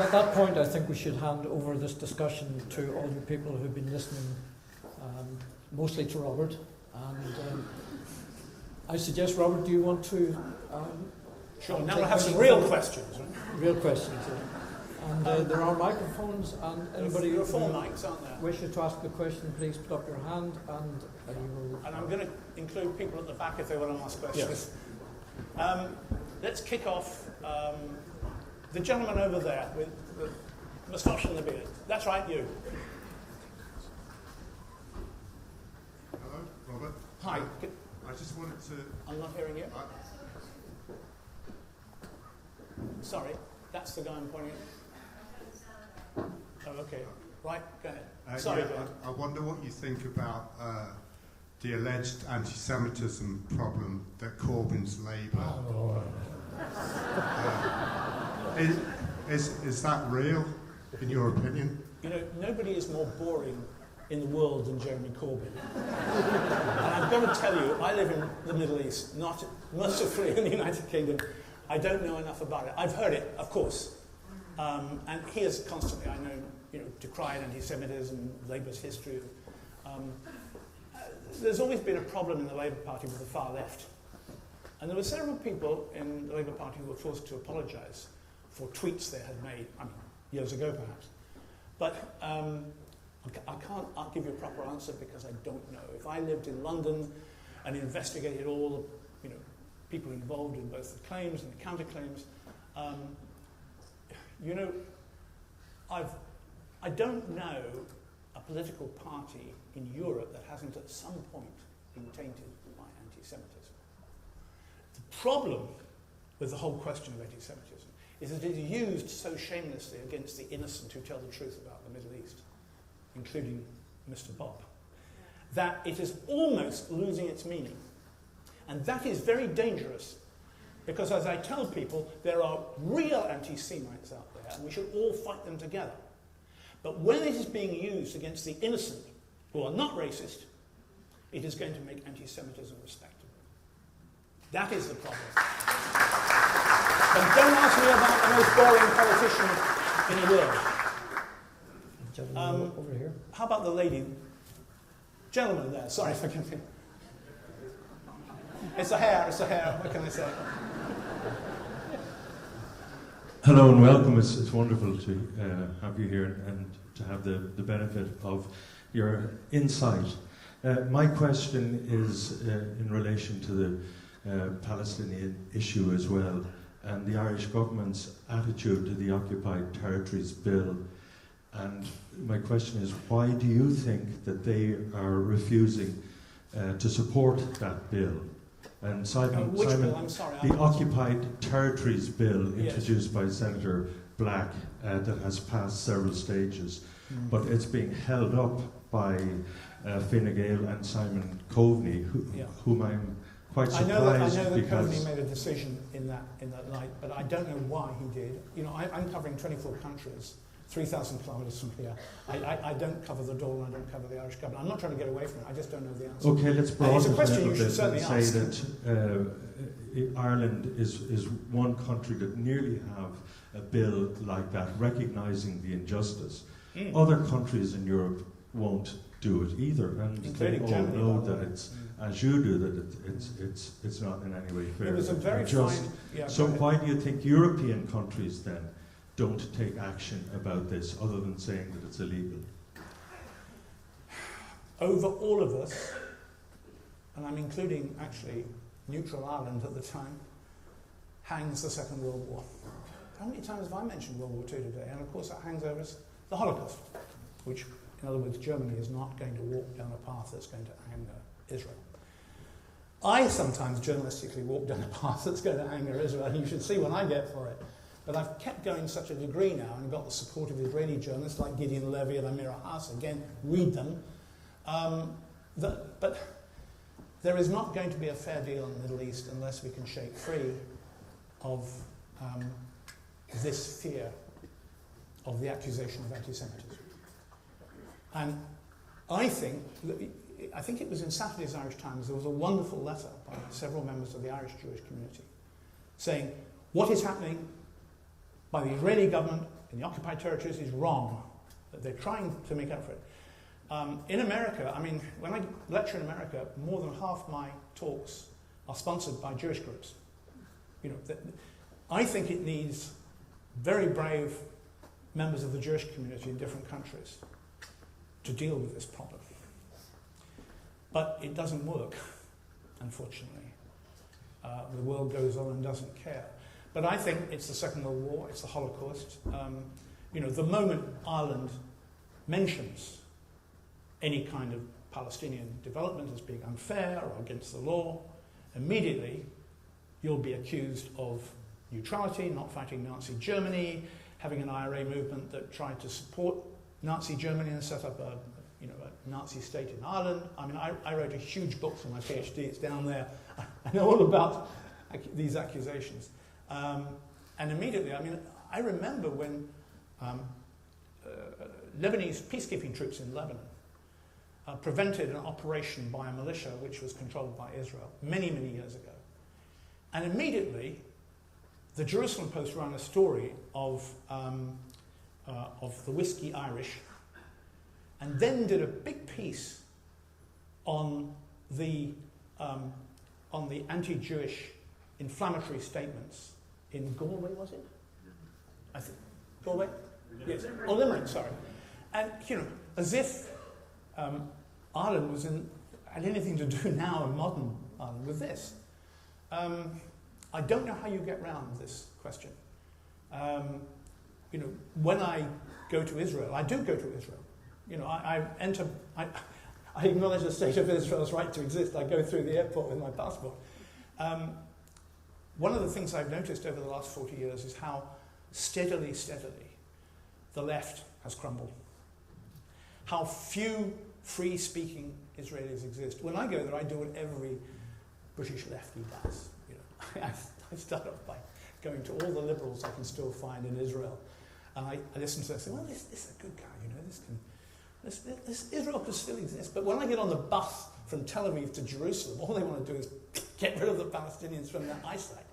at that point, I think we should hand over this discussion to all you people who've been listening, mostly to Robert. And I suggest, Robert, do you want to... Sure, now we'll have some real questions. Right? Real questions, yeah. And there are microphones, and anybody there are 4 mics, aren't there? Wishes to ask a question, please put up your hand, and you will... And I'm going to include people at the back if they want to ask questions. Yes. Let's kick off. The gentleman over there with the moustache and the beard. That's right, you. Hello, Robert. Hi. I just wanted to... I'm not hearing you. Sorry, that's the guy I'm pointing at. Oh, okay. Right, go ahead. Sorry, yeah, I wonder what you think about the alleged anti-Semitism problem that Corbyn's Labour... Is that real, in your opinion? You know, nobody is more boring in the world than Jeremy Corbyn. And I've got to tell you, I live in the Middle East, not mercifully in the United Kingdom. I don't know enough about it. I've heard it, of course. And he has constantly, I know, decried anti-Semitism, Labour's history. There's always been a problem in the Labour Party with the far left. And there were several people in the Labour Party who were forced to apologise for tweets they had made, years ago perhaps. But I can't give you a proper answer because I don't know. If I lived in London and investigated all the people involved in both the claims and the counterclaims, I don't know a political party in Europe that hasn't at some point been tainted by anti-Semitism. The problem with the whole question of anti-Semitism is that it is used so shamelessly against the innocent who tell the truth about the Middle East, including Mr. Bob, that it is almost losing its meaning. And that is very dangerous, because as I tell people, there are real anti-Semites out there, and we should all fight them together. But when it is being used against the innocent, who are not racist, it is going to make anti-Semitism respectable. That is the problem. But don't ask me about the most boring politician in the world. Gentleman over here. How about the lady? Gentleman there, sorry, forgive me. It's the hair, what can I say? Hello and welcome. It's wonderful to have you here and to have the benefit of your insight. My question is in relation to the Palestinian issue as well, and the Irish government's attitude to the Occupied Territories Bill. And my question is, why do you think that they are refusing to support that bill? And Simon, bill? I'm sorry, the Occupied Territories Bill introduced by Senator Black that has passed several stages, but it's being held up by Fine Gael and Simon Coveney, whom I'm quite surprised. I know that Coveney made a decision in that light, but I don't know why he did. I'm covering 24 countries. 3,000 kilometres from here. I don't cover the Dáil and I don't cover the Irish government. I'm not trying to get away from it, I just don't know the answer. Okay, let's broaden it a little bit and say ask. that Ireland is one country that nearly have a bill like that, recognising the injustice. Other countries in Europe won't do it either, and including they all Germany, know that it's, as you do, that it's not in any way fair. It was a very just. fine... So why do you think European countries then don't take action about this, other than saying that it's illegal? Over all of us, and I'm including actually neutral Ireland at the time, hangs the Second World War. How many times have I mentioned World War II today? And of course that hangs over us the Holocaust, which, in other words, Germany is not going to walk down a path that's going to anger Israel. I sometimes journalistically walk down a path that's going to anger Israel, and you should see what I get for it. But I've kept going such a degree now and got the support of Israeli journalists like Gideon Levy and Amira Haas, again, read them. But there is not going to be a fair deal in the Middle East unless we can shake free of this fear of the accusation of anti-Semitism. And I think it was in Saturday's Irish Times, there was a wonderful letter by several members of the Irish Jewish community saying what is happening by the Israeli government in the occupied territories is wrong. They're trying to make up for it. In America, I mean, when I lecture in America, more than half my talks are sponsored by Jewish groups. You know, I think it needs very brave members of the Jewish community in different countries to deal with this problem. But it doesn't work, unfortunately. The world goes on and doesn't care. But I think it's the Second World War, it's the Holocaust. You know, the moment Ireland mentions any kind of Palestinian development as being unfair or against the law, immediately you'll be accused of neutrality, not fighting Nazi Germany, having an IRA movement that tried to support Nazi Germany and set up a Nazi state in Ireland. I mean, I wrote a huge book for my PhD, it's down there. I know all about these accusations. And immediately, I mean, I remember when Lebanese peacekeeping troops in Lebanon prevented an operation by a militia which was controlled by Israel many, many years ago. And immediately, the Jerusalem Post ran a story of the Whiskey Irish, and then did a big piece on the anti-Jewish inflammatory statements in Galway, was it? I think Galway. Yes. Oh, Limerick. Sorry. And you know, as if Ireland had anything to do now in modern Ireland with this. I don't know how you get round this question. You know, when I go to Israel, I do go to Israel. You know, I acknowledge the state of Israel's right to exist. I go through the airport with my passport. One of the things I've noticed over the last 40 years is how steadily the left has crumbled. How few free-speaking Israelis exist. When I go there, I do what every British lefty does. You know, I start off by going to all the liberals I can still find in Israel, and I listen to them and say, well, this is a good guy. You know, this Israel could still exist. But when I get on the bus from Tel Aviv to Jerusalem, all they want to do is get rid of the Palestinians from their eyesight.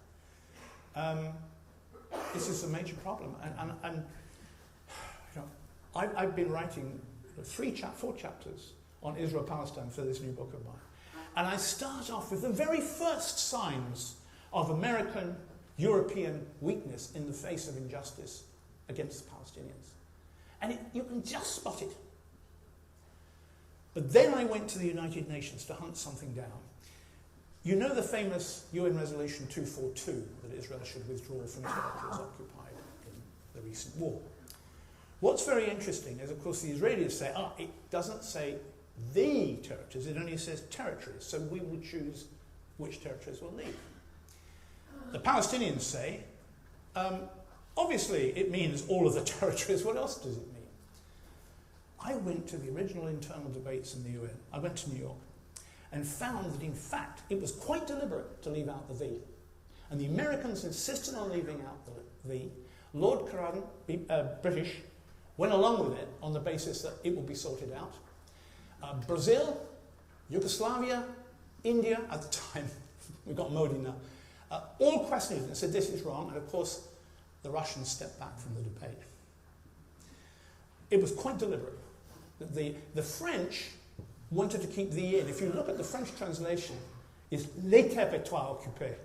This is a major problem, and you know, I've been writing 4 chapters on Israel-Palestine for this new book of mine, and I start off with the very first signs of American, European weakness in the face of injustice against the Palestinians, and you can just spot it. But then I went to the United Nations to hunt something down. You know the famous UN Resolution 242 that Israel should withdraw from territories occupied in the recent war. What's very interesting is, of course, the Israelis say, it doesn't say the territories, it only says territories, so we will choose which territories we'll leave. The Palestinians say, obviously it means all of the territories, what else does it mean? I went to the original internal debates in the UN. I went to New York and found that, in fact, it was quite deliberate to leave out the "the." And the Americans insisted on leaving out the "the." Lord Carradine, British, went along with it on the basis that it will be sorted out. Brazil, Yugoslavia, India, at the time, we've got Modi now, all questioned it and said this is wrong, and of course the Russians stepped back from the debate. It was quite deliberate. The French wanted to keep the in. If you look at the French translation, it's les territoires occupés.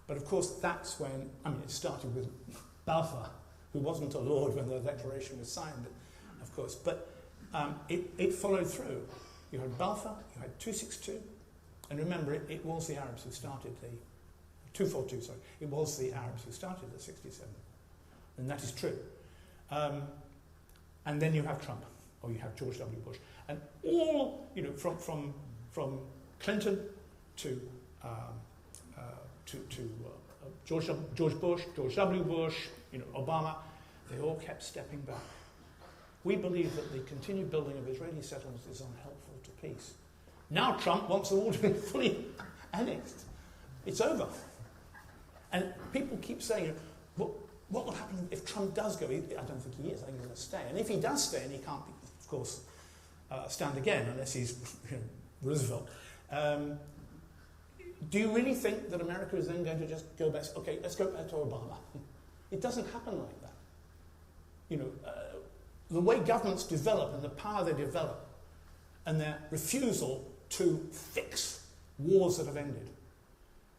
But of course that's when, it started with Balfour, who wasn't a lord when the declaration was signed, of course, but it followed through. You had Balfour, you had 262, and remember, it was the Arabs who started the 242, sorry. It was the Arabs who started the 67, and that is true. And then you have Trump, or you have George W. Bush, and all, from Clinton to George Bush, George W. Bush, Obama, they all kept stepping back. We believe that the continued building of Israeli settlements is unhelpful to peace. Now Trump wants them all to be fully annexed. It's over. And people keep saying, what will happen if Trump does go? I don't think he is. I think he's going to stay. And if he does stay, and he can't, of course, stand again unless he's Roosevelt, do you really think that America is then going to just go back, okay, let's go back to Obama? It doesn't happen like that. the way governments develop and the power they develop and their refusal to fix wars that have ended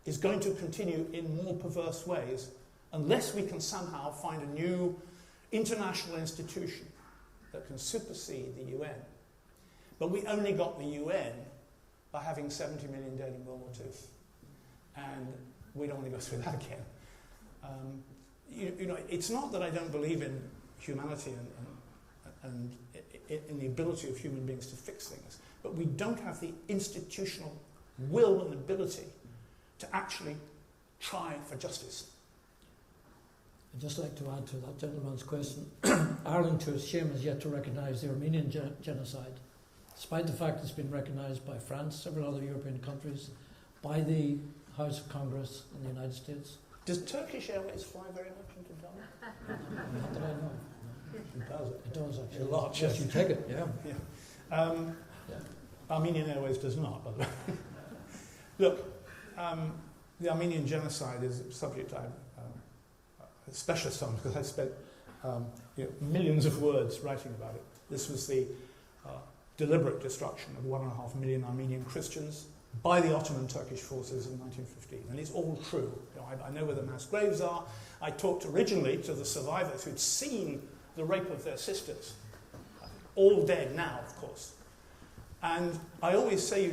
is going to continue in more perverse ways unless we can somehow find a new international institution that can supersede the UN. But we only got the UN by having 70 million dead in World War II. And we don't want to go through that again. It's not that I don't believe in humanity and in the ability of human beings to fix things, but we don't have the institutional will and ability to actually try for justice. I'd just like to add to that gentleman's question. Ireland, to its shame, has yet to recognise the Armenian genocide, despite the fact it's been recognised by France, several other European countries, by the House of Congress in the United States. Does Turkish Airways fly very much into Dublin? Not that I know. It does. It does, actually. A lot. Yes, you take it, yeah. Armenian Airways does not, by the way. Look, the Armenian genocide is a subject I'm a specialist on because I spent millions of words writing about it. This was the deliberate destruction of 1.5 million Armenian Christians by the Ottoman Turkish forces in 1915. And it's all true. I know where the mass graves are. I talked originally to the survivors who'd seen the rape of their sisters. All dead now, of course. And I always say,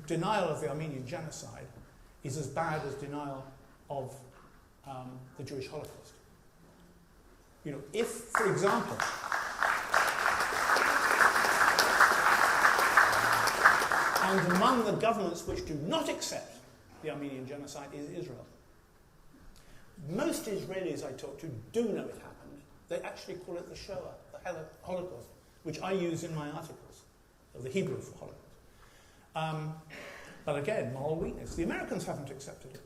denial of the Armenian genocide is as bad as denial of the Jewish Holocaust. If, for example, and among the governments which do not accept the Armenian genocide is Israel. Most Israelis I talk to do know it happened. They actually call it the Shoah, the Holocaust, which I use in my articles, of the Hebrew for Holocaust. But again, moral weakness. The Americans haven't accepted it.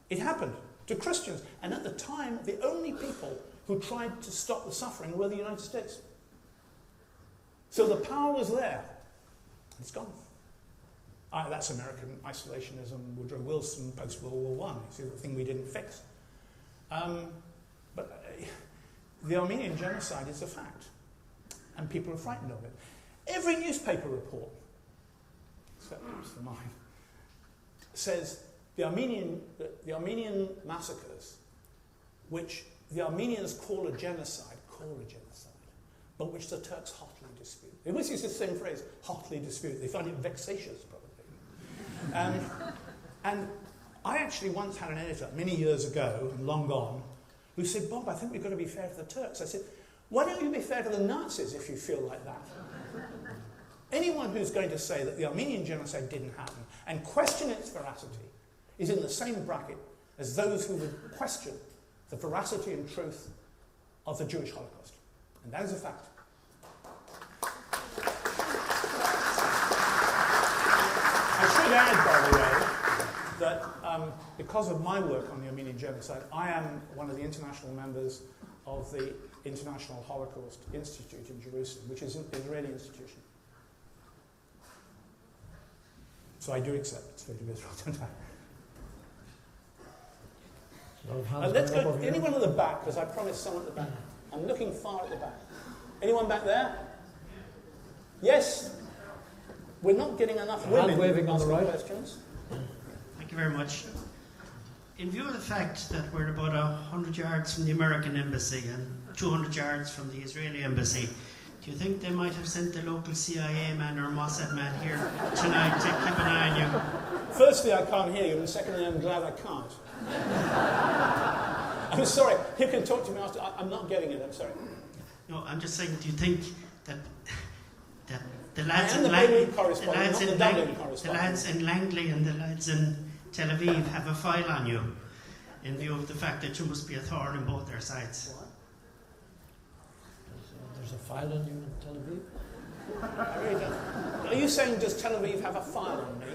It happened to Christians. And at the time, the only people who tried to stop the suffering were the United States. So the power was there. It's gone. That's American isolationism, Woodrow Wilson, post-World War I. You see, the thing we didn't fix. But the Armenian genocide is a fact. And people are frightened of it. Every newspaper report, except for mine, says the Armenian massacres, which the Armenians call a genocide, but which the Turks hotly dispute. They always use the same phrase, hotly dispute. They find it vexatious, probably. And I actually once had an editor, many years ago, and long gone, who said, Bob, I think we've got to be fair to the Turks. I said, why don't you be fair to the Nazis if you feel like that? Anyone who's going to say that the Armenian genocide didn't happen and question its veracity is in the same bracket as those who would question the veracity and truth of the Jewish Holocaust. And that is a fact. I should add, by the way, that because of my work on the Armenian genocide, I am one of the international members of the International Holocaust Institute in Jerusalem, which is an Israeli institution. So I do accept the state of Israel, don't I? Let's go. Anyone at the back, because I promised someone at the back. I'm looking far at the back. Anyone back there? Yes? We're not getting enough women waving on the right. Questions. Thank you very much. In view of the fact that we're about 100 yards from the American embassy and 200 yards from the Israeli embassy, do you think they might have sent the local CIA man or Mossad man here tonight to keep an eye on you? Firstly, I can't hear you, and secondly, I'm glad I can't. I'm sorry. You can talk to me after. I'm not getting it. I'm sorry. No, I'm just saying, do you think that the lads in Langley and the lads in Tel Aviv have a file on you in view of the fact that you must be a thorn in both their sides? What? There's a file on you in Tel Aviv? I really don't. Are you saying, does Tel Aviv have a file on me?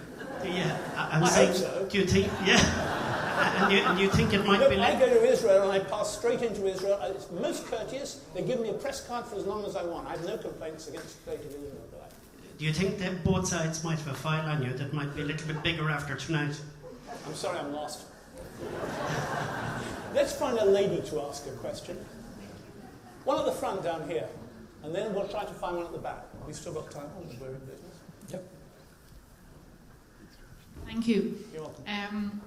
Yeah, I'm I saying, hope so. Do you think, yeah, and you think it might Look, be I go to Israel and I pass straight into Israel. It's most courteous. They give me a press card for as long as I want. I have no complaints against the state of Israel. Do you think that both sides might have a file on you that might be a little bit bigger after tonight? I'm sorry, I'm lost. Let's find a lady to ask a question. One at the front down here, and then we'll try to find one at the back. We've still got time. We're in business. Yep. Thank you. You're welcome.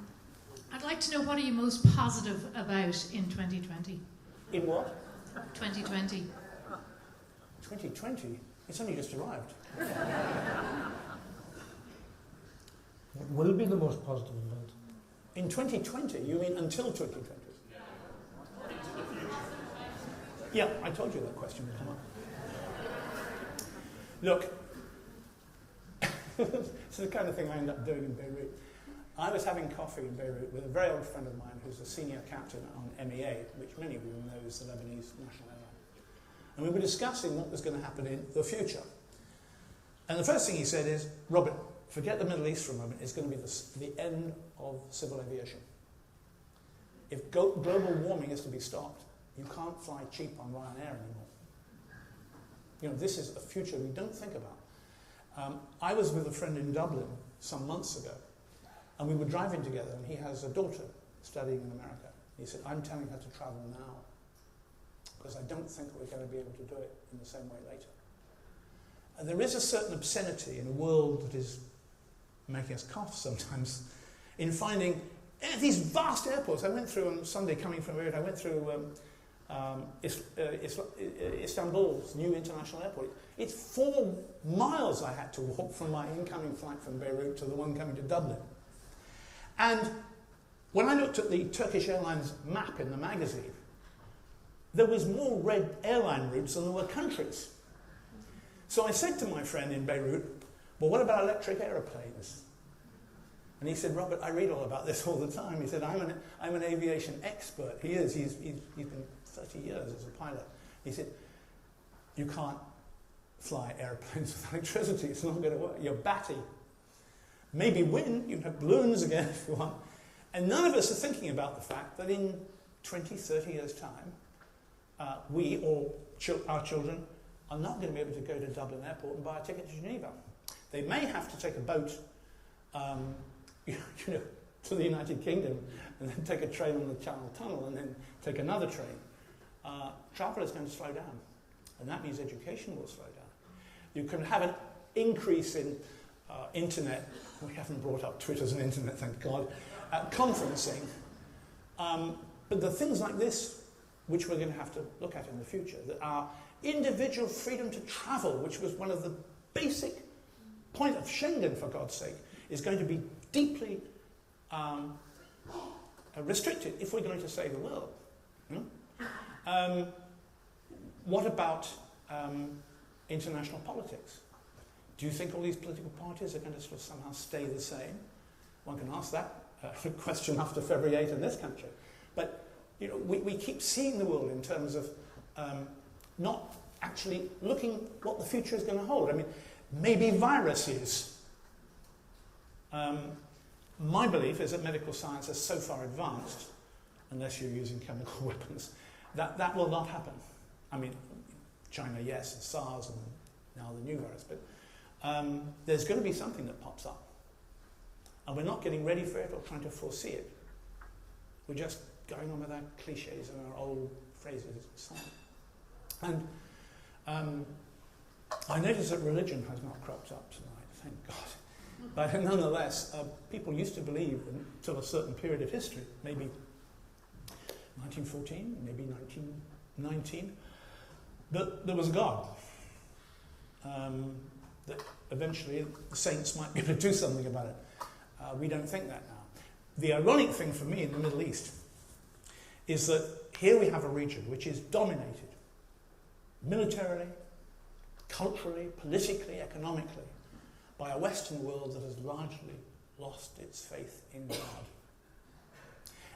I'd like to know, what are you most positive about in 2020? In what? 2020. 2020? It's only just arrived. What will be the most positive event? In 2020? You mean until 2020? Yeah, I told you that question would come up. Look, this is the kind of thing I end up doing in Beirut. I was having coffee in Beirut with a very old friend of mine who's a senior captain on MEA, which many of you know is the Lebanese national airline. And we were discussing what was going to happen in the future. And the first thing he said is, Robert, forget the Middle East for a moment. It's going to be the end of civil aviation. If global warming is to be stopped, you can't fly cheap on Ryanair anymore. You know, this is a future we don't think about. I was with a friend in Dublin some months ago, and we were driving together, and he has a daughter studying in America. He said, I'm telling her to travel now, because I don't think we're going to be able to do it in the same way later. And there is a certain obscenity in a world that is making us cough sometimes in finding these vast airports. I went through on Sunday coming from Beirut, I went through Istanbul's new international airport. It's 4 miles I had to walk from my incoming flight from Beirut to the one coming to Dublin. And when I looked at the Turkish Airlines map in the magazine, there was more red airline routes than there were countries. So I said to my friend in Beirut, well, what about electric aeroplanes? And he said, Robert, I read all about this all the time. He said, I'm an aviation expert. He is. He's been 30 years as a pilot. He said, you can't fly airplanes with electricity. It's not going to work. You're batty. Maybe wind. You can have balloons again if you want. And none of us are thinking about the fact that in 20, 30 years' time, we or our children are not going to be able to go to Dublin Airport and buy a ticket to Geneva. They may have to take a boat to the United Kingdom and then take a train on the Channel Tunnel and then take another train. Travel is going to slow down, and that means education will slow down. You can have an increase in internet. We haven't brought up Twitter as an internet, thank God. Conferencing. But the things like this, which we're going to have to look at in the future, that our individual freedom to travel, which was one of the basic point of Schengen, for God's sake, is going to be deeply restricted if we're going to save the world. What about international politics? Do you think all these political parties are going to sort of somehow stay the same? One can ask that question after February 8 in this country. But you know, we keep seeing the world in terms of not actually looking what the future is going to hold. I mean, maybe viruses. My belief is that medical science is so far advanced, unless you're using chemical weapons, that will not happen. I mean, China, yes, and SARS, and now the new virus, but there's going to be something that pops up. And we're not getting ready for it or trying to foresee it. We're just going on with our cliches and our old phrases and so on. And I notice that religion has not cropped up tonight, thank God. But nonetheless, people used to believe until a certain period of history, maybe 1914, maybe 1919, that there was a God. That eventually the saints might be able to do something about it. We don't think that now. The ironic thing for me in the Middle East is that here we have a region which is dominated militarily, culturally, politically, economically by a Western world that has largely lost its faith in God.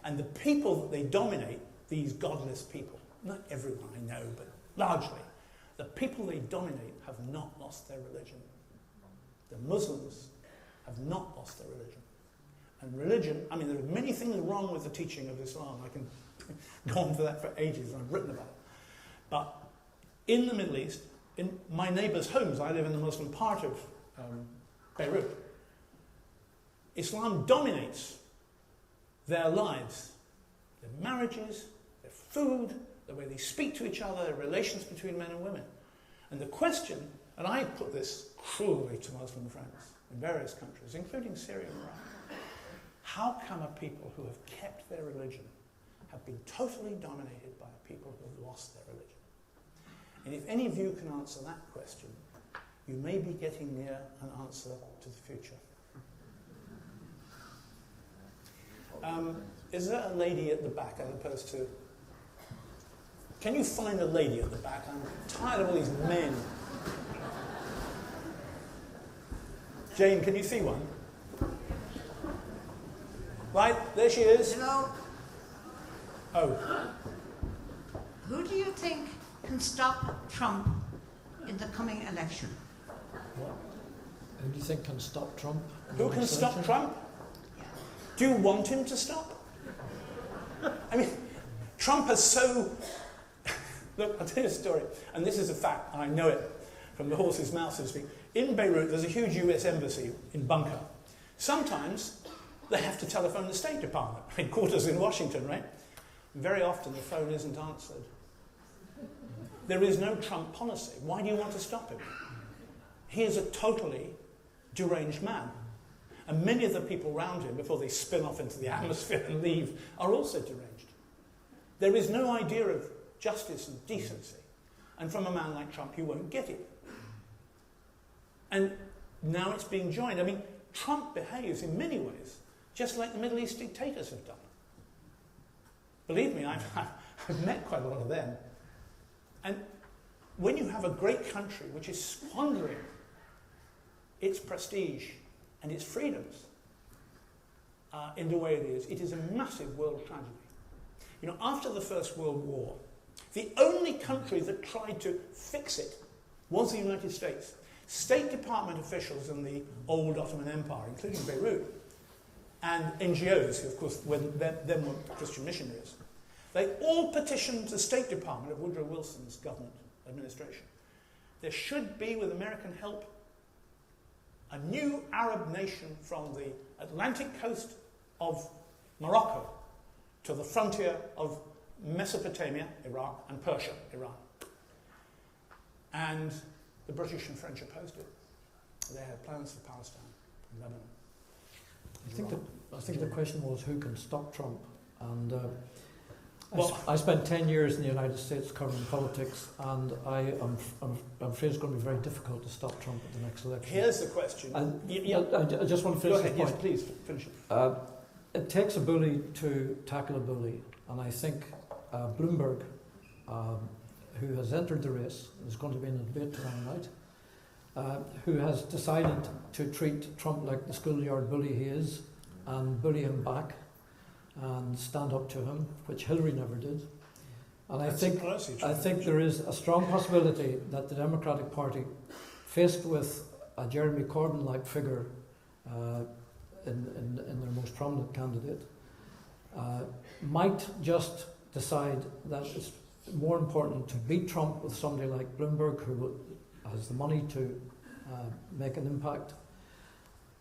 And the people that they dominate, these godless people, not everyone I know, but largely, the people they dominate have not lost their religion. The Muslims have not lost their religion. And religion, I mean, there are many things wrong with the teaching of Islam. I can go on for that for ages, and I've written about it. But in the Middle East, in my neighbours' homes, I live in the Muslim part of Beirut, Islam dominates their lives, their marriages, their food, the way they speak to each other, relations between men and women. And the question, and I put this cruelly to Muslim friends in various countries, including Syria and Iraq, how come a people who have kept their religion have been totally dominated by a people who have lost their religion? And if any of you can answer that question, you may be getting near an answer to the future. Is there a lady at the back as opposed to... Can you find a lady at the back? I'm tired of all these men. Jane, can you see one? Right, there she is. Hello. Oh. Who do you think can stop Trump in the coming election? What? Who do you think can stop Trump? Who can stop Trump? Do you want him to stop? I mean, Trump has so... Look, I'll tell you a story, and this is a fact, and I know it from the horse's mouth, so to speak. In Beirut, there's a huge US embassy in bunker. Sometimes they have to telephone the State Department, headquarters in Washington, right? Very often the phone isn't answered. There is no Trump policy. Why do you want to stop him? He is a totally deranged man. And many of the people around him, before they spin off into the atmosphere and leave, are also deranged. There is no idea of justice and decency. And from a man like Trump, you won't get it. And now it's being joined. I mean, Trump behaves in many ways just like the Middle East dictators have done. Believe me, I've met quite a lot of them. And when you have a great country which is squandering its prestige and its freedoms in the way it is a massive world tragedy. You know, after the First World War, the only country that tried to fix it was the United States. State Department officials in the old Ottoman Empire, including Beirut, and NGOs, who of course then were Christian missionaries, they all petitioned the State Department of Woodrow Wilson's government administration. There should be, with American help, a new Arab nation from the Atlantic coast of Morocco to the frontier of Mesopotamia, Iraq, and Persia, Iran. And the British and French opposed it. They had plans for Palestine and Lebanon. I think the question was who can stop Trump. And Well, I spent 10 years in the United States covering politics, and I'm afraid it's going to be very difficult to stop Trump at the next election. Here's the question. I just want to finish the point. Yes, please, finish it. It takes a bully to tackle a bully, and I think Bloomberg, who has entered the race, is going to be in a debate tomorrow night, who has decided to treat Trump like the schoolyard bully he is, and bully him back, and stand up to him, which Hillary never did. And I think there is a strong possibility that the Democratic Party, faced with a Jeremy Corbyn-like figure in their most prominent candidate, might just decide that it's more important to beat Trump with somebody like Bloomberg, who has the money to make an impact,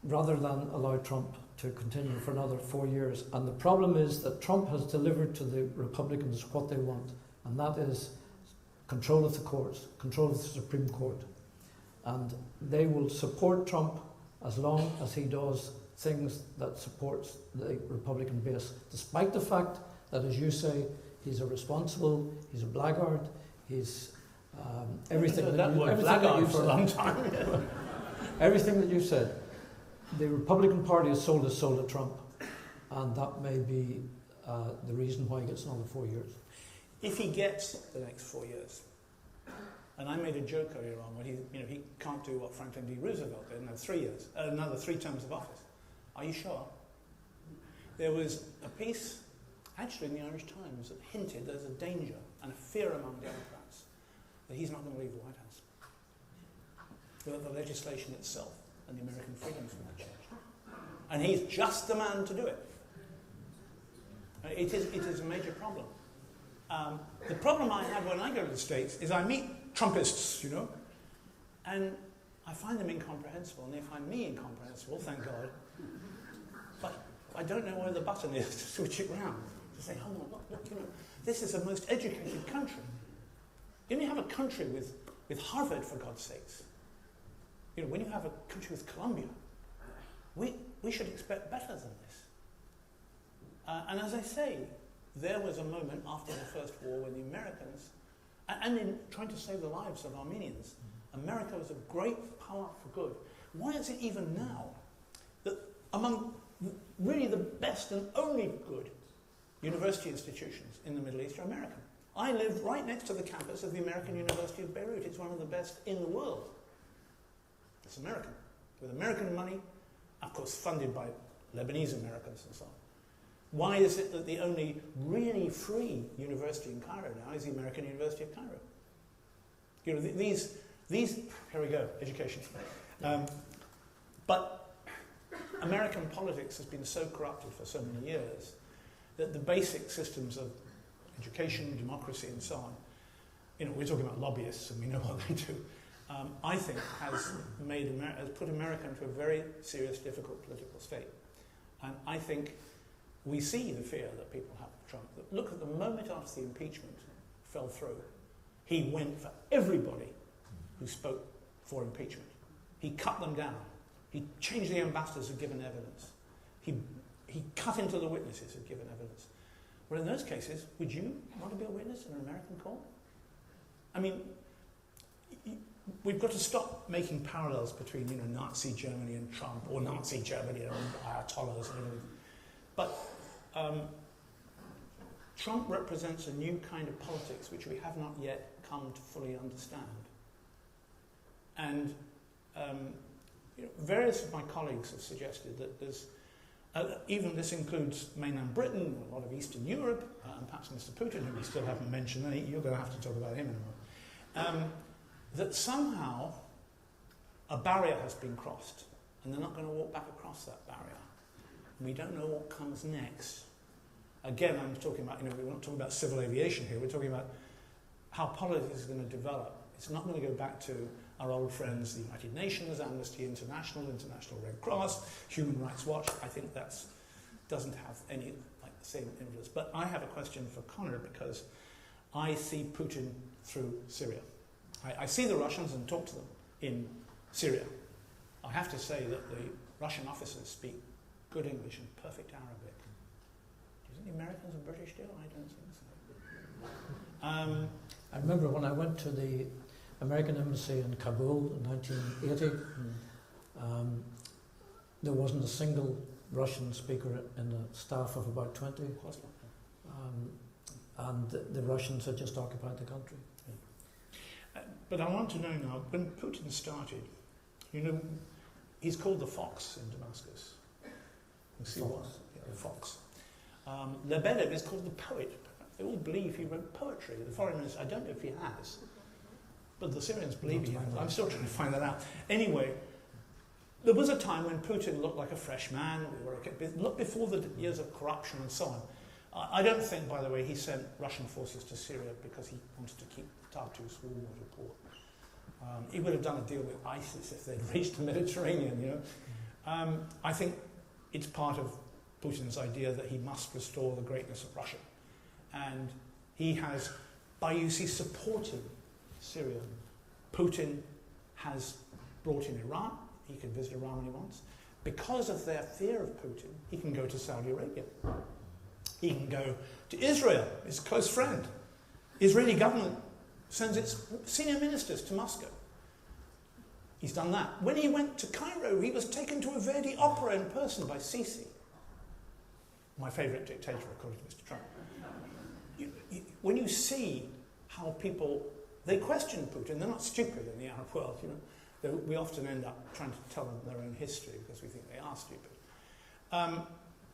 rather than allow Trump to continue for another 4 years. And the problem is that Trump has delivered to the Republicans what they want, and that is control of the courts, control of the Supreme Court. And they will support Trump as long as he does things that supports the Republican base, despite the fact that, as you say, he's irresponsible, he's a blackguard, he's everything that you've for a long time. Everything that you've said. The Republican Party has sold its soul to Trump, and that may be the reason why he gets another 4 years. If he gets the next 4 years, and I made a joke earlier on when he can't do what Franklin D. Roosevelt did, another 3 terms of office. Are you sure? There was a piece, actually in the Irish Times, that hinted there's a danger and a fear among Democrats that he's not going to leave the White House, that the legislation itself and the American freedoms will be changed. And he's just the man to do it. It is a major problem. The problem I have when I go to the States is I meet Trumpists, and I find them incomprehensible, and they find me incomprehensible, thank God. But I don't know where the button is to switch it round. to say, hold on, look, you know, this is the most educated country. You only have a country with Harvard, for God's sakes. You know, when you have a country with Columbia, we should expect better than this. And as I say, there was a moment after the First War when the Americans, and in trying to save the lives of Armenians, America was a great power for good. Why is it even now that among really the best and only good university institutions in the Middle East are American? I live right next to the campus of the American University of Beirut. It's one of the best in the world. It's American, with American money, of course funded by Lebanese Americans and so on. Why is it that the only really free university in Cairo now is the American University of Cairo? You know, these here we go, education. But American politics has been so corrupted for so many years that the basic systems of education, democracy, and so on, you know, we're talking about lobbyists and we know what they do, I think has put America into a very serious, difficult political state. And I think we see the fear that people have of Trump. Look at the moment after the impeachment fell through, he went for everybody who spoke for impeachment. He cut them down. He changed the ambassadors who'd given evidence. He cut into the witnesses who'd given evidence. Well, in those cases, would you want to be a witness in an American court? I mean, we've got to stop making parallels between, you know, Nazi Germany and Trump, or Nazi Germany and Ayatollahs and everything. But Trump represents a new kind of politics which we have not yet come to fully understand. And you know, various of my colleagues have suggested that there's, even this includes mainland Britain, a lot of Eastern Europe, and perhaps Mr. Putin, who we still haven't mentioned, you're going to have to talk about him in a moment, that somehow a barrier has been crossed, and they're not going to walk back across that barrier. We don't know what comes next. Again, I'm talking about, you know, we're not talking about civil aviation here, we're talking about how politics is going to develop. It's not going to go back to our old friends, the United Nations, Amnesty International, International Red Cross, Human Rights Watch. I think that doesn't have any like the same influence. But I have a question for Conor, because I see Putin through Syria. I see the Russians and talk to them in Syria. I have to say that the Russian officers speak good English and perfect Arabic. Do you think the Americans and British do? I don't think so. I remember when I went to the American embassy in Kabul in 1980, there wasn't a single Russian speaker in a staff of about 20. Of course not. And the Russians had just occupied the country. But I want to know now, when Putin started, you know, he's called the Fox in Damascus. You see what? Yeah, the Fox. Lebedev is called the Poet. They all believe he wrote poetry. The foreign minister, I don't know if he has, but the Syrians believe he has. I'm still trying to find that out. Anyway, there was a time when Putin looked like a fresh man. Look before the years of corruption and so on. I don't think, by the way, he sent Russian forces to Syria because he wanted to keep the Tartus warm or poor. He would have done a deal with ISIS if they'd reached the Mediterranean, you know. I think it's part of Putin's idea that he must restore the greatness of Russia. And he has, by supporting Syria. Putin has brought in Iran. He can visit Iran when he wants. Because of their fear of Putin, he can go to Saudi Arabia. He can go to Israel, his close friend. Israeli government sends its senior ministers to Moscow. He's done that. When he went to Cairo, he was taken to a Verdi opera in person by Sisi, my favourite dictator, according to Mr. Trump. When you see how people, they question Putin, they're not stupid in the Arab world, you know. We often end up trying to tell them their own history because we think they are stupid.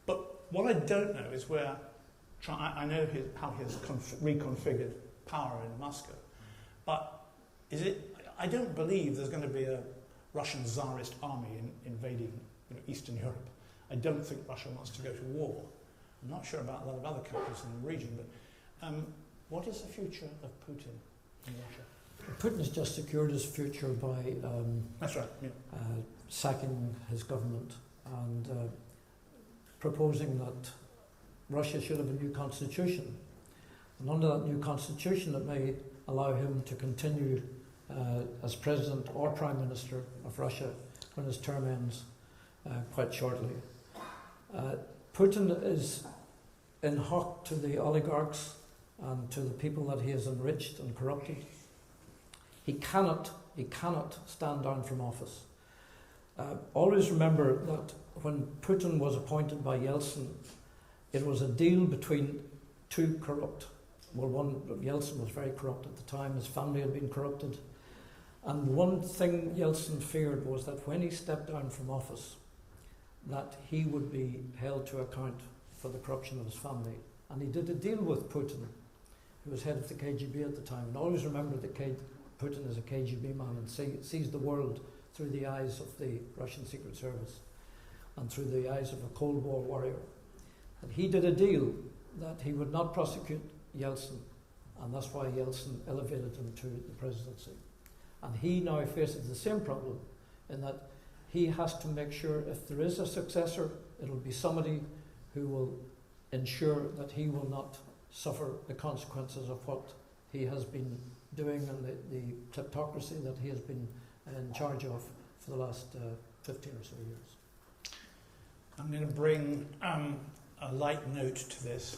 But what I don't know is where, I know how he has reconfigured power in Moscow, but I don't believe there's going to be a Russian Tsarist army invading Eastern Europe. I don't think Russia wants to go to war. I'm not sure about a lot of other countries in the region, but what is the future of Putin in Russia? Putin has just secured his future by That's right, yeah. Sacking his government and proposing that Russia should have a new constitution. And under that new constitution, it may allow him to continue as president or prime minister of Russia when his term ends quite shortly. Putin is in hock to the oligarchs and to the people that he has enriched and corrupted. He cannot stand down from office. Always remember that when Putin was appointed by Yeltsin, it was a deal between two corrupt. Well, Yeltsin was very corrupt at the time. His family had been corrupted. And one thing Yeltsin feared was that when he stepped down from office, that he would be held to account for the corruption of his family. And he did a deal with Putin, who was head of the KGB at the time. And always remember that Putin is a KGB man and sees the world through the eyes of the Russian Secret Service and through the eyes of a Cold War warrior. And he did a deal that he would not prosecute Yeltsin, and that's why Yeltsin elevated him to the presidency. And he now faces the same problem in that he has to make sure if there is a successor, it'll be somebody who will ensure that he will not suffer the consequences of what he has been doing and the kleptocracy that he has been in charge of for the last 15 or so years. I'm going to bring a light note to this.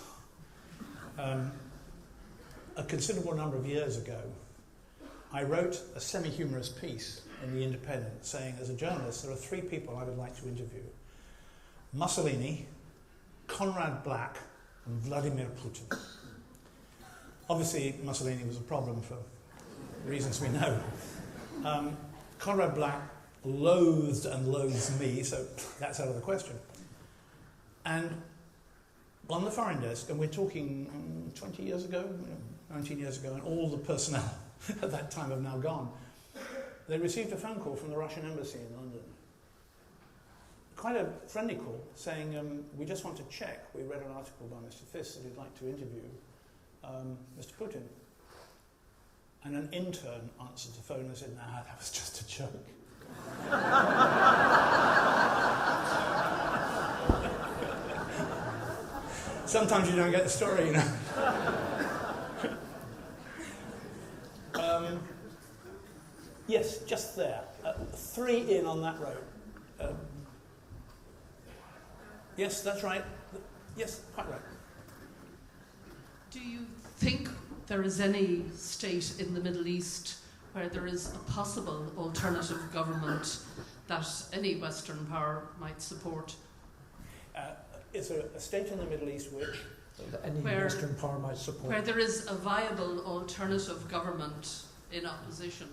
A considerable number of years ago, I wrote a semi-humorous piece in The Independent saying, as a journalist, there are three people I would like to interview. Mussolini, Conrad Black, and Vladimir Putin. Obviously, Mussolini was a problem for reasons we know. Conrad Black loathed and loathes me, so that's out of the question. And on the foreign desk, and we're talking 20 years ago, 19 years ago, and all the personnel at that time have now gone, they received a phone call from the Russian embassy in London. Quite a friendly call, saying, we just want to check. We read an article by Mr. Fisk that he'd like to interview Mr. Putin. And an intern answered the phone and said, nah, that was just a joke. Sometimes you don't get the story, you know. Yes, just there. 3 in on that road. Yes, that's right. Yes, quite right. Do you think there is any state in the Middle East where there is a possible alternative government that any Western power might support? Is there a state in the Middle East which any Western power might support? Where there is a viable alternative government in opposition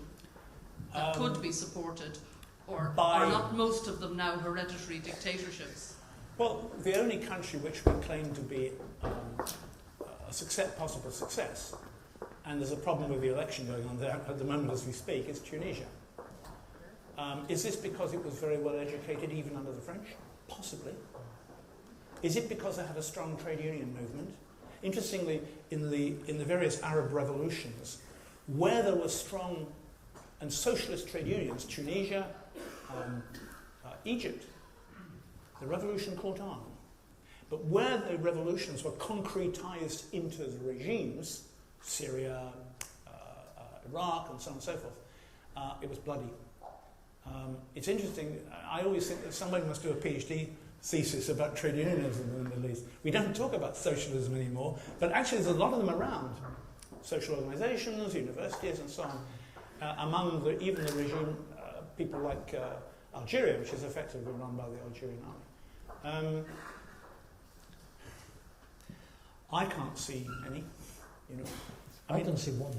that could be supported, or are not most of them now hereditary dictatorships? Well, the only country which we claim to be a possible success, and there's a problem with the election going on there at the moment as we speak, is Tunisia. Is this because it was very well educated even under the French? Possibly. Is it because they had a strong trade union movement? Interestingly, in the various Arab revolutions, where there were strong and socialist trade unions, Tunisia, Egypt, the revolution caught on. But where the revolutions were concretized into the regimes, Syria, Iraq, and so on and so forth, it was bloody. It's interesting, I always think that somebody must do a PhD thesis about trade unionism in the Middle East. We don't talk about socialism anymore, but actually there's a lot of them around. Social organizations, universities, and so on. Among even the regime, people like Algeria, which is effectively run by the Algerian army. I can't see any. I can see one.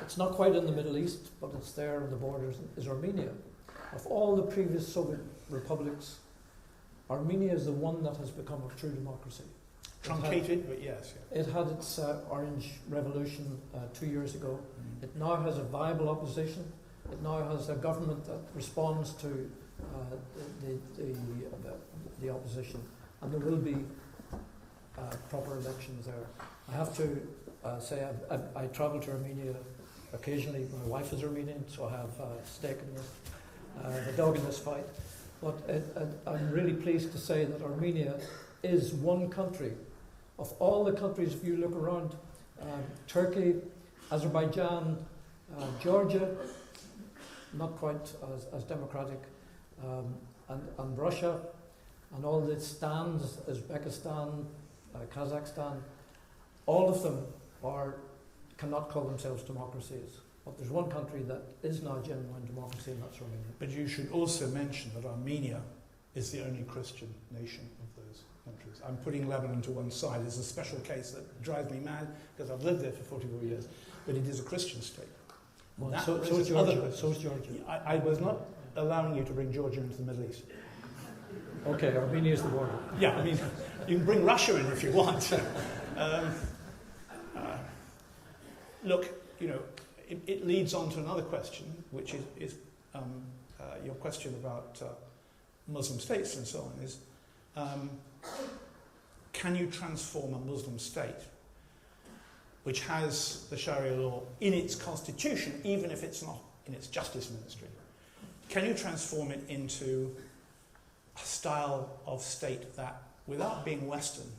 It's not quite in the Middle East, but it's there on the borders, is Armenia. Of all the previous Soviet republics, Armenia is the one that has become a true democracy. Truncated, but yes. Yeah. It had its Orange Revolution 2 years ago. It now has a viable opposition. It now has a government that responds to the opposition, and there will be proper elections there. I have to say I travel to Armenia occasionally. My wife is Armenian, so I have a stake in this, the dog in this fight. But I'm really pleased to say that Armenia is one country Of all the countries, if you look around, Turkey, Azerbaijan, Georgia, not quite as democratic, and Russia, and all the stands, Uzbekistan, Kazakhstan, all of them cannot call themselves democracies. But there's one country that is now genuine democracy, and that's Romania. But you should also mention that Armenia is the only Christian nation of those countries. I'm putting Lebanon to one side. It's a special case that drives me mad because I've lived there for 44 years. But it is a Christian state. Well, so is Georgia. So is Georgia. I was not allowing you to bring Georgia into the Middle East. Okay, Armenia is the border. Yeah, I mean, you can bring Russia in if you want. Look, you know, it leads on to another question, which is your question about Muslim states and so on, is can you transform a Muslim state which has the Sharia law in its constitution, even if it's not in its justice ministry? Can you transform it into a style of state that, without being Western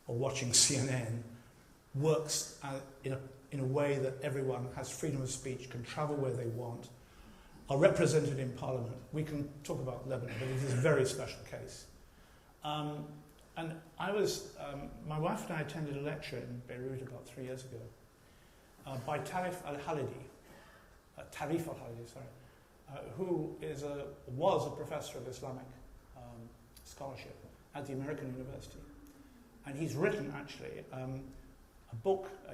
or watching CNN, works in a way that everyone has freedom of speech, can travel where they want, are represented in Parliament? We can talk about Lebanon, but it is a very special case. And I was, my wife and I attended a lecture in Beirut about 3 years ago by Tarif al-Halidi, who was a professor of Islamic scholarship at the American University. And he's written, actually, a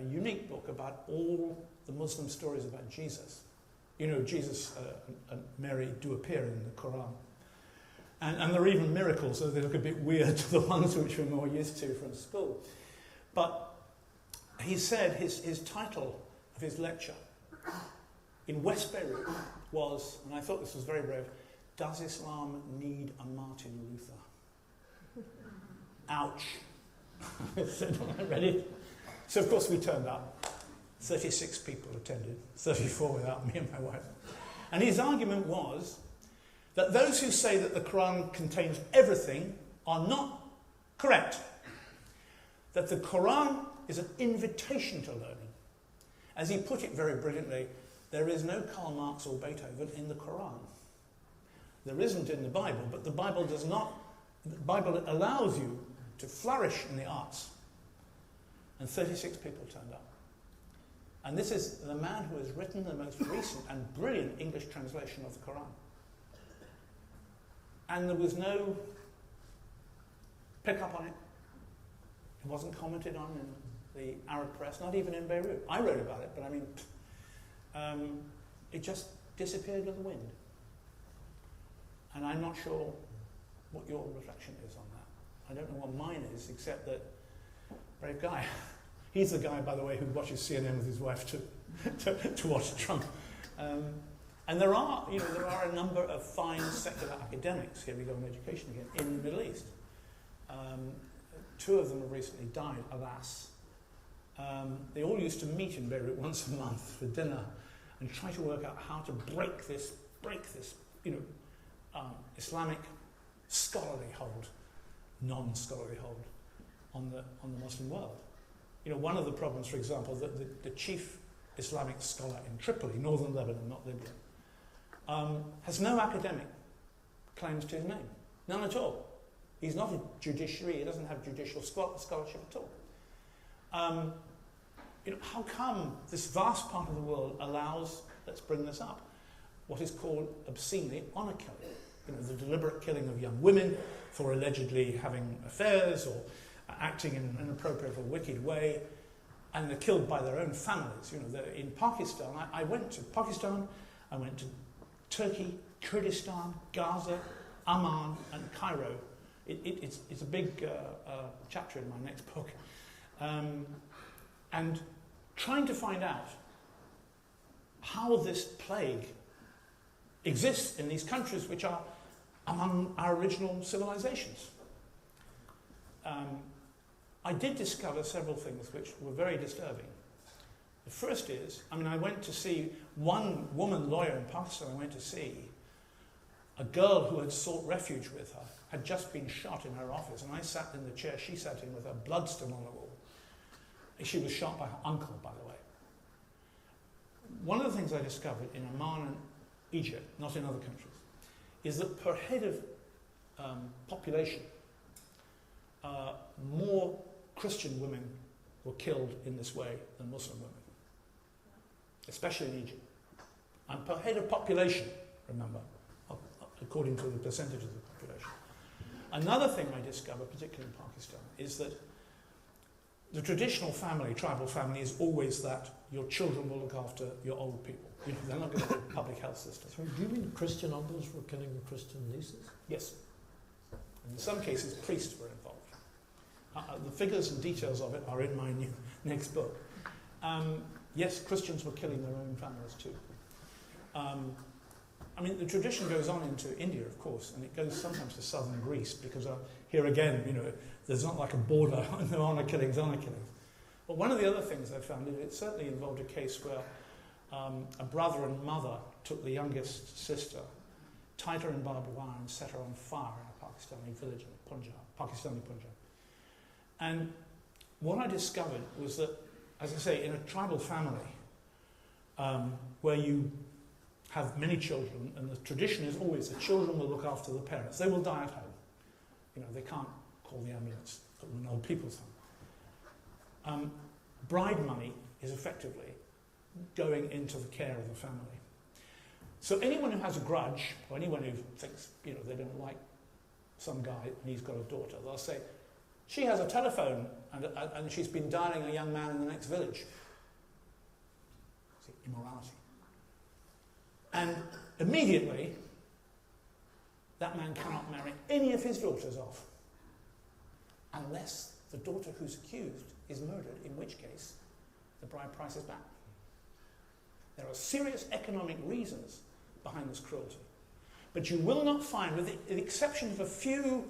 unique book about all the Muslim stories about Jesus. You know, Jesus and Mary do appear in the Quran. And there are even miracles, so they look a bit weird to the ones which we're more used to from school. But he said his title of his lecture in West Beirut was, and I thought this was very brave, "Does Islam Need a Martin Luther?" Ouch. I said when I read it. So of course we turned up. 36 people attended, 34 without me and my wife. And his argument was that those who say that the Quran contains everything are not correct. That the Quran is an invitation to learning. As he put it very brilliantly, there is no Karl Marx or Beethoven in the Quran. There isn't in the Bible, but the Bible does not. The Bible allows you to flourish in the arts. And 36 people turned up. And this is the man who has written the most recent and brilliant English translation of the Quran. And there was no pick-up on it. It wasn't commented on in the Arab press, not even in Beirut. I wrote about it, but I mean, it just disappeared with the wind. And I'm not sure what your reflection is on that. I don't know what mine is, except that, brave guy. He's the guy, by the way, who watches CNN with his wife to watch Trump. And there are a number of fine secular academics, here we go on education again, in the Middle East. 2 of them have recently died, alas. They all used to meet in Beirut once a month for dinner and try to work out how to break this, Islamic scholarly hold, non-scholarly hold on the Muslim world. You know, one of the problems, for example, that the chief Islamic scholar in Tripoli, northern Lebanon, not Libya, has no academic claims to his name. None at all. He's not a judiciary, he doesn't have judicial scholarship at all. How come this vast part of the world allows, let's bring this up, what is called obscenely honour killing? You know, the deliberate killing of young women for allegedly having affairs or acting in an inappropriate or wicked way, and they're killed by their own families. You know, in Pakistan, I went to Pakistan, I went to Turkey, Kurdistan, Gaza, Amman, and Cairo. It's a big chapter in my next book. And trying to find out how this plague exists in these countries which are among our original civilizations. I did discover several things which were very disturbing. The first is, I went to see one woman lawyer in Pakistan, I went to see, a girl who had sought refuge with her had just been shot in her office, and I sat in the chair she sat in with her blood still on the wall. She was shot by her uncle, by the way. One of the things I discovered in Oman and Egypt, not in other countries, is that per head of population, more Christian women were killed in this way than Muslim women, especially in Egypt. And per head of population, remember, according to the percentage of the population. Another thing I discovered, particularly in Pakistan, is that the traditional family, tribal family, is always that your children will look after your old people. You know, they're not going to have a public health system. So do you mean Christian uncles were killing the Christian nieces? Yes. In some cases, priests were involved. The figures and details of it are in my next book. Yes, Christians were killing their own families too. I mean, the tradition goes on into India, of course, and it goes sometimes to southern Greece, because here again, you know, there's not like a border, no honour killings, honour killings. But one of the other things I found is it certainly involved a case where a brother and mother took the youngest sister, tied her in barbed wire and set her on fire in a Pakistani village in Punjab, Pakistani Punjab. And what I discovered was that, as I say, in a tribal family, where you have many children, and the tradition is always the children will look after the parents. They will die at home. You know, they can't call the ambulance, put them in old people's home. Bride money is effectively going into the care of the family. So anyone who has a grudge, or anyone who thinks, you know, they don't like some guy and he's got a daughter, they'll say, she has a telephone and she's been dialing a young man in the next village. See, immorality. And immediately, that man cannot marry any of his daughters off, unless the daughter who's accused is murdered, in which case the bride price is back. There are serious economic reasons behind this cruelty. But you will not find, with the exception of a few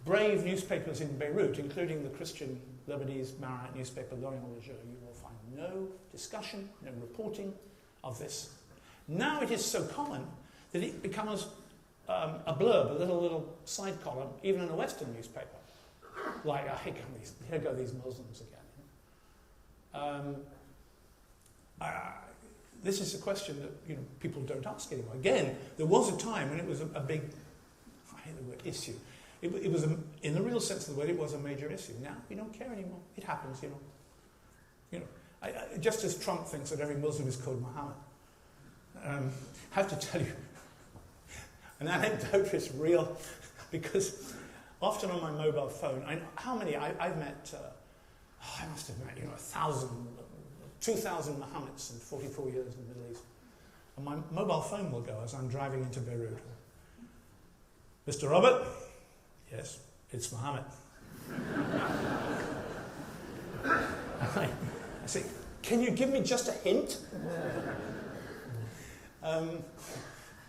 brave newspapers in Beirut, including the Christian Lebanese Maronite newspaper L'Orient Le Jour, you will find no discussion, no reporting of this. Now it is so common that it becomes a blurb, a little side column, even in a Western newspaper. Like, here go these Muslims again. This is a question that, you know, people don't ask anymore. Again, there was a time when it was a big, I hate the word issue. It was, in the real sense of the word, it was a major issue. Now we don't care anymore. It happens, you know. Just as Trump thinks that every Muslim is called Muhammad. I have to tell you, an anecdote is real, because often on my mobile phone, I've met, I must have met, 2,000 Mohammeds in 44 years in the Middle East. And my mobile phone will go as I'm driving into Beirut. Mr. Robert? Yes, it's Mohammed. I say, can you give me just a hint?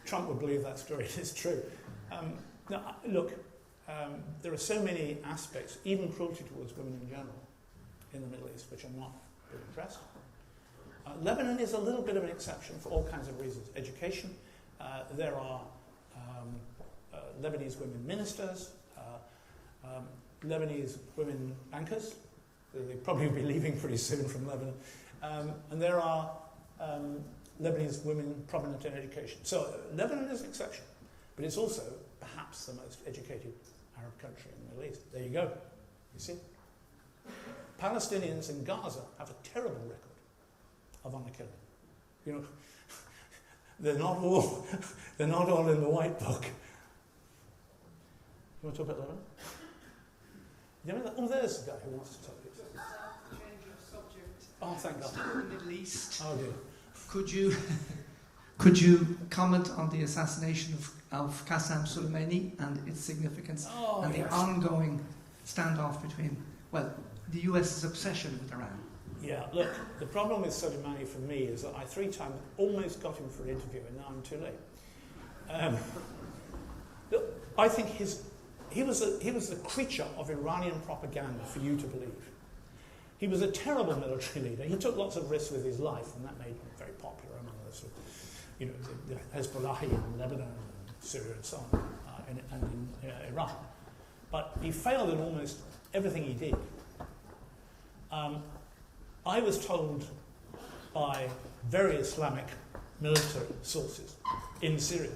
Trump would believe that story. It's true. Now, look, there are so many aspects, even cruelty towards women in general, in the Middle East, which are not being addressed. Lebanon is a little bit of an exception for all kinds of reasons. Education, there are Lebanese women ministers, Lebanese women bankers. They'll probably be leaving pretty soon from Lebanon. And there are Lebanese women prominent in education. So Lebanon is an exception, but it's also perhaps the most educated Arab country in the Middle East. There you go. You see? Palestinians in Gaza have a terrible record of honour killing. You know, they're not all in the White Book. You want to talk about Lebanon? You know that? Oh, there's the guy who wants to talk. Change of subject. Oh, thank God. Still in the Middle East. Oh dear. Could you comment on the assassination of Qasem Soleimani and its significance, and the ongoing standoff between, the US's obsession with Iran? Yeah, look, the problem with Soleimani for me is that I 3 times almost got him for an interview, and now I'm too late. Look, I think he was the creature of Iranian propaganda for you to believe. He was a terrible military leader. He took lots of risks with his life, and that made him very popular among the Hezbollah in Lebanon, and Syria and so on, and in Iraq. But he failed in almost everything he did. I was told by very Islamic military sources in Syria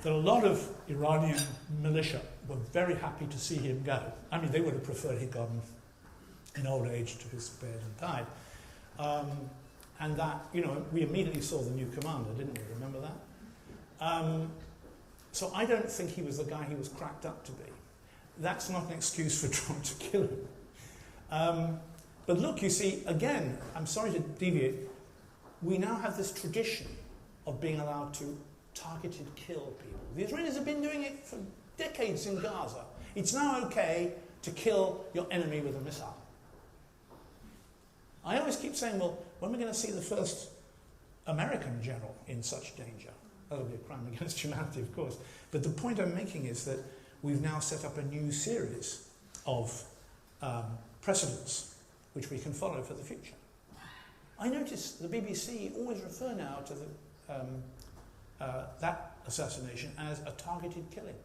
that a lot of Iranian militia were very happy to see him go. I mean, they would have preferred he'd gone in old age to his bed and died. And that, we immediately saw the new commander, didn't we? Remember that? So I don't think he was the guy he was cracked up to be. That's not an excuse for trying to kill him. But look, you see, again, I'm sorry to deviate, we now have this tradition of being allowed to targeted kill people. The Israelis have been doing it for decades in Gaza. It's now okay to kill your enemy with a missile. I always keep saying, well, when are we going to see the first American general in such danger? That'll be a crime against humanity, of course. But the point I'm making is that we've now set up a new series of precedents which we can follow for the future. I notice the BBC always refer now to that assassination as a targeted killing.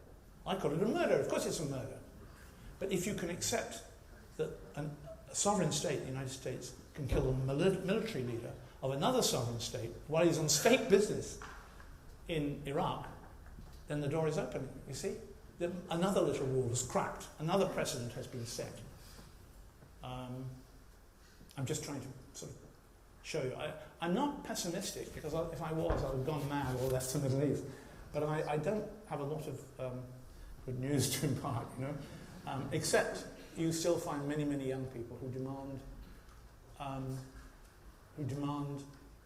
I call it a murder. Of course it's a murder. But if you can accept that a sovereign state, the United States, can kill a military leader of another sovereign state while he's on state business in Iraq, then the door is open, you see? Another little wall is cracked. Another precedent has been set. I'm just trying to sort of show you. I'm not pessimistic, because if I was, I would have gone mad or left the Middle East. But I don't have a lot of good news to impart, except you still find many, many young people who demand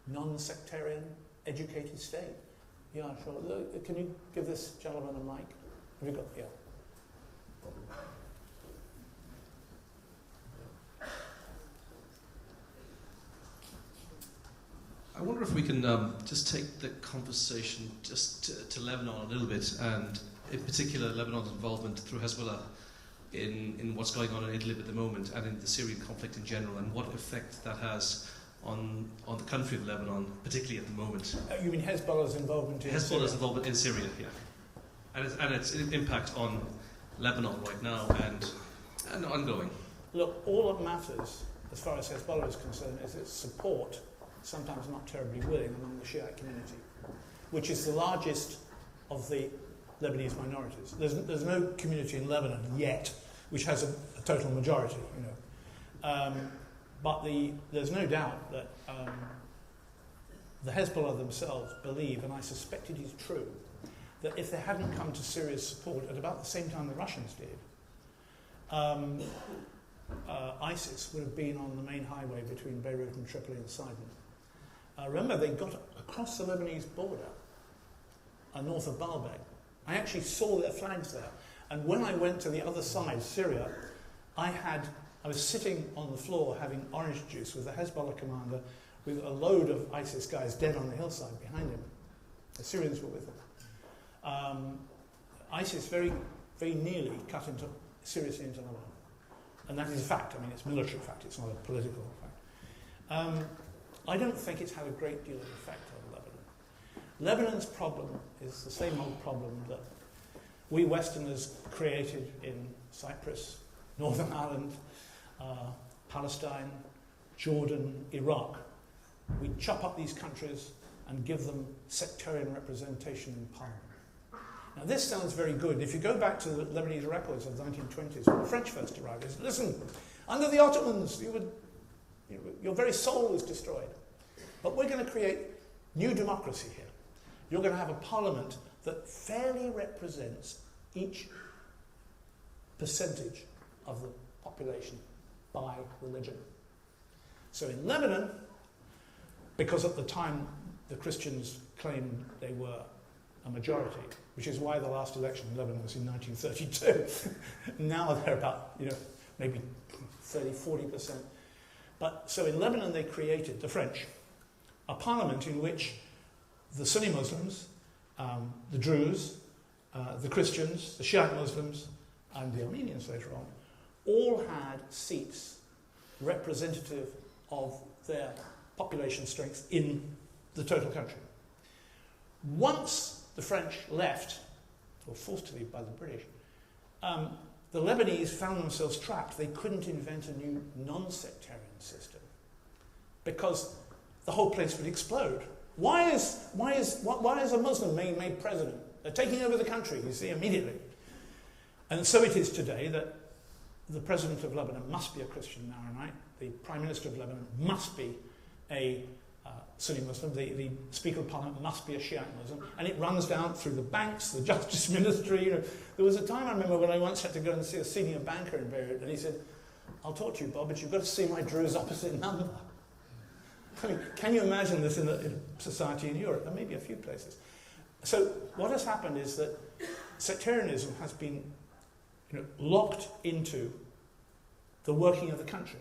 non-sectarian, educated state. Yeah, sure. Look, can you give this gentleman a mic? Have you got? Yeah. I wonder if we can just take the conversation just to Lebanon a little bit, and in particular Lebanon's involvement through Hezbollah in what's going on in Idlib at the moment and in the Syrian conflict in general, and what effect that has on the country of Lebanon, particularly at the moment. You mean Hezbollah's involvement in Syria? Hezbollah's involvement in Syria, yeah. And its impact on Lebanon right now and ongoing. Look, all that matters, as far as Hezbollah is concerned, is its support, sometimes not terribly willing, among the Shiite community, which is the largest of the Lebanese minorities. There's no community in Lebanon yet which has a total majority, but there's no doubt that the Hezbollah themselves believe, and I suspect it is true, that if they hadn't come to Syria's support at about the same time the Russians did, ISIS would have been on the main highway between Beirut and Tripoli and Sidon. Remember, they got across the Lebanese border, north of Baalbek. I actually saw their flags there. And when I went to the other side, Syria, I was sitting on the floor having orange juice with the Hezbollah commander with a load of ISIS guys dead on the hillside behind him. The Syrians were with them. ISIS very, very nearly cut seriously into Lebanon. And that is a fact. I mean, it's a military fact. It's not a political fact. I don't think it's had a great deal of effect on Lebanon. Lebanon's problem is the same old problem that we Westerners created in Cyprus, Northern Ireland, Palestine, Jordan, Iraq. We chop up these countries and give them sectarian representation in parliament. Now this sounds very good. And if you go back to the Lebanese records of the 1920s, when the French first arrived, they said, listen, under the Ottomans, your very soul was destroyed. But we're going to create new democracy here. You're going to have a parliament that fairly represents each percentage of the population by religion. So in Lebanon, because at the time the Christians claimed they were a majority, which is why the last election in Lebanon was in 1932. Now they're about, maybe 30-40%. But so in Lebanon they created, the French, a parliament in which the Sunni Muslims, the Druze, the Christians, the Shiite Muslims, and the Armenians later on, all had seats representative of their population strength in the total country. Once the French left, or forced to leave by the British, the Lebanese found themselves trapped. They couldn't invent a new non-sectarian system because the whole place would explode. Why is a Muslim made president? They're taking over the country, you see, immediately. And so it is today that the president of Lebanon must be a Christian Maronite. The prime minister of Lebanon must be a Sunni Muslim. The Speaker of Parliament must be a Shiite Muslim. And it runs down through the banks, the Justice Ministry. You know. There was a time I remember when I once had to go and see a senior banker in Beirut, and he said, "I'll talk to you, Bob, but you've got to see my Druze opposite number." I mean, can you imagine this in a society in Europe? There may be a few places. So what has happened is that sectarianism has been locked into the working of the country.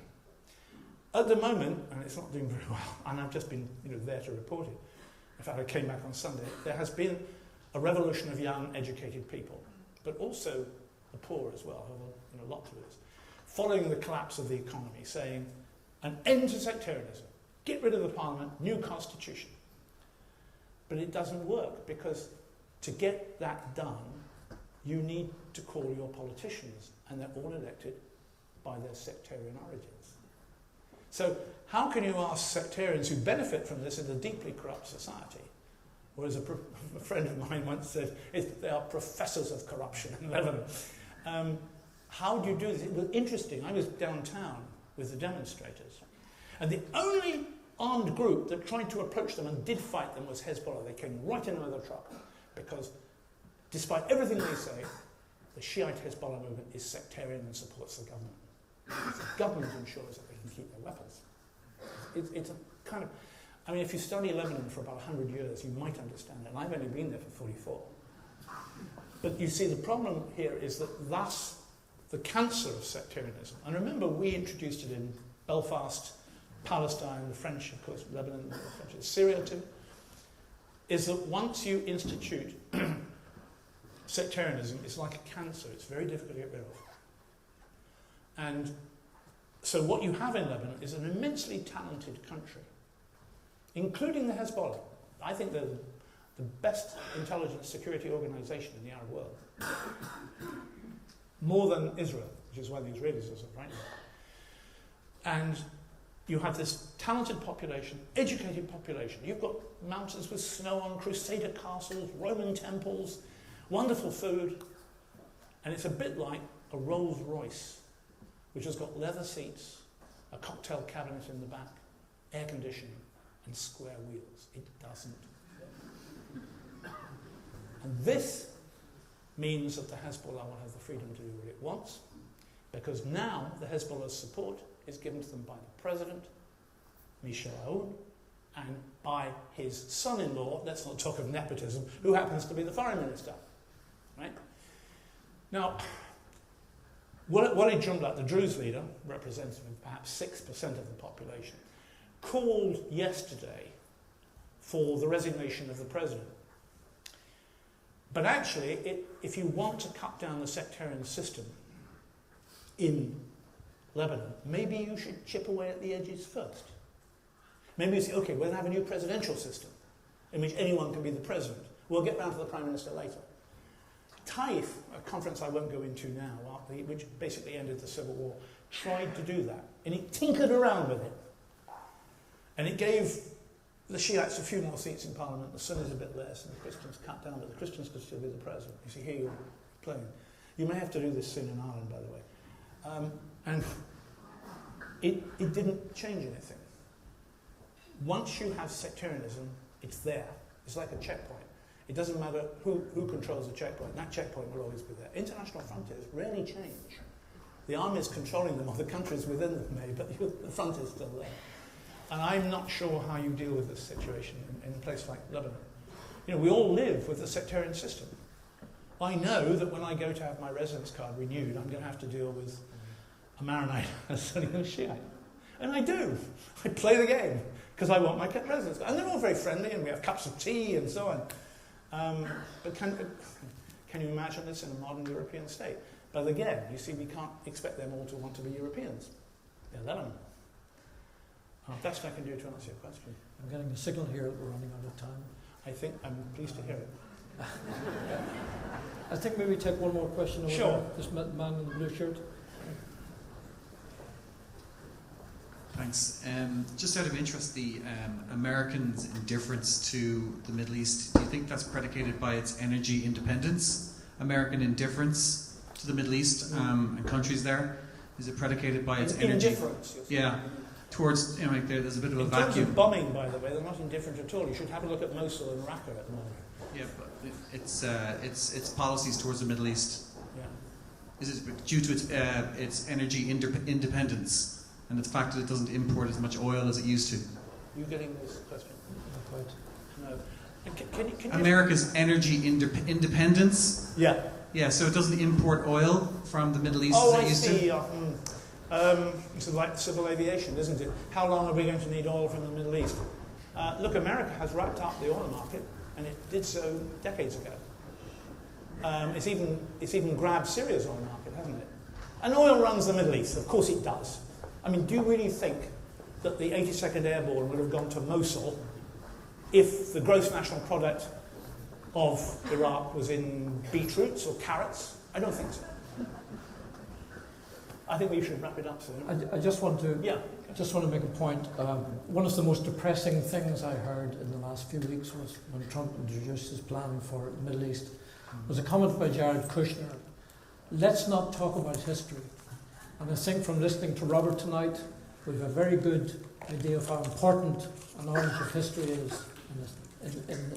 At the moment, and it's not doing very well, and I've just been there to report it. In fact, I came back on Sunday. There has been a revolution of young, educated people, but also the poor as well, who have a lot to lose, following the collapse of the economy, saying an end to sectarianism, get rid of the parliament, new constitution. But it doesn't work, because to get that done, you need to call your politicians, and they're all elected by their sectarian origins. So how can you ask sectarians who benefit from this in a deeply corrupt society, or as a friend of mine once said, they are professors of corruption in Lebanon. How do you do this? It was interesting. I was downtown with the demonstrators, and the only armed group that tried to approach them and did fight them was Hezbollah. They came right in with a truck, because despite everything they say, the Shiite Hezbollah movement is sectarian and supports the government. The government ensures that they can keep their weapons. It's a kind of, I mean, if you study Lebanon for about 100 years, you might understand it. And I've only been there for 44. But you see, the problem here is that that's the cancer of sectarianism. And remember, we introduced it in Belfast, Palestine, the French, of course, Lebanon, the French, Syria too, is that once you institute sectarianism, it's like a cancer. It's very difficult to get rid of. And so what you have in Lebanon is an immensely talented country, including the Hezbollah. I think they're the best intelligence security organization in the Arab world. More than Israel, which is why the Israelis are so frightened. And you have this talented population, educated population. You've got mountains with snow on, crusader castles, Roman temples, wonderful food. And it's a bit like a Rolls Royce, which has got leather seats, a cocktail cabinet in the back, air conditioning, and square wheels. It doesn't work. And this means that the Hezbollah will have the freedom to do what it wants, because now the Hezbollah's support is given to them by the president, Michel Aoun, and by his son-in-law, let's not talk of nepotism, who happens to be the foreign minister. Right? Now, Wali Jumlat, the Druze leader, representative of perhaps 6% of the population, called yesterday for the resignation of the president. But actually, if you want to cut down the sectarian system in Lebanon, maybe you should chip away at the edges first. Maybe you say, okay, we'll have a new presidential system in which anyone can be the president. We'll get round to the prime minister later. Taif, a conference I won't go into now, which basically ended the civil war, tried to do that. And it tinkered around with it. And it gave the Shiites a few more seats in parliament, the Sunnis a bit less, and the Christians cut down, but the Christians could still be the president. You see, here you're playing. You may have to do this soon in Ireland, by the way. And it didn't change anything. Once you have sectarianism, it's there. It's like a checkpoint. It doesn't matter who controls the checkpoint. That checkpoint will always be there. International frontiers rarely change. The armies controlling them, or the countries within them may, but the front is still there. And I'm not sure how you deal with this situation in a place like Lebanon. You know, we all live with the sectarian system. I know that when I go to have my residence card renewed, I'm going to have to deal with a Maronite, a Sunni, and a Shiite. And I do. I play the game because I want my residence card. And they're all very friendly, and we have cups of tea and so on. But can you imagine this in a modern European state? But again, you see, we can't expect them all to want to be Europeans. They're Lebanon. Best I can do to answer your question. I'm getting a signal here that we're running out of time. I think I'm pleased to hear it. I think maybe take one more question over Sure. there. This man in the blue shirt. Thanks. Just out of interest, the Americans' indifference to the Middle East, do you think that's predicated by its energy independence? American indifference to the Middle East and countries there? Is it predicated by its energy? Indifference. Yeah. Towards, like there's a bit of a in vacuum. In terms of bombing, by the way, they're not indifferent at all. You should have a look at Mosul and Raqqa at the moment. Yeah, but its policies towards the Middle East. Yeah. Is it due to its energy independence? And the fact that it doesn't import as much oil as it used to. Are you getting this question? Not quite. No. Can you America's energy independence? Yeah. Yeah, so it doesn't import oil from the Middle East Oh, as I it used see. to? It's like civil aviation, isn't it? How long are we going to need oil from the Middle East? Look, America has wrapped up the oil market, and it did so decades ago. It's even grabbed Syria's oil market, hasn't it? And oil runs the Middle East. Of course it does. I mean, do you really think that the 82nd Airborne would have gone to Mosul if the gross national product of Iraq was in beetroots or carrots? I don't think so. I think we should wrap it up soon. I just want to make a point. One of the most depressing things I heard in the last few weeks was when Trump introduced his plan for the Middle East was a comment by Jared Kushner. Let's not talk about history. And I think from listening to Robert tonight, we have a very good idea of how important a knowledge of history is in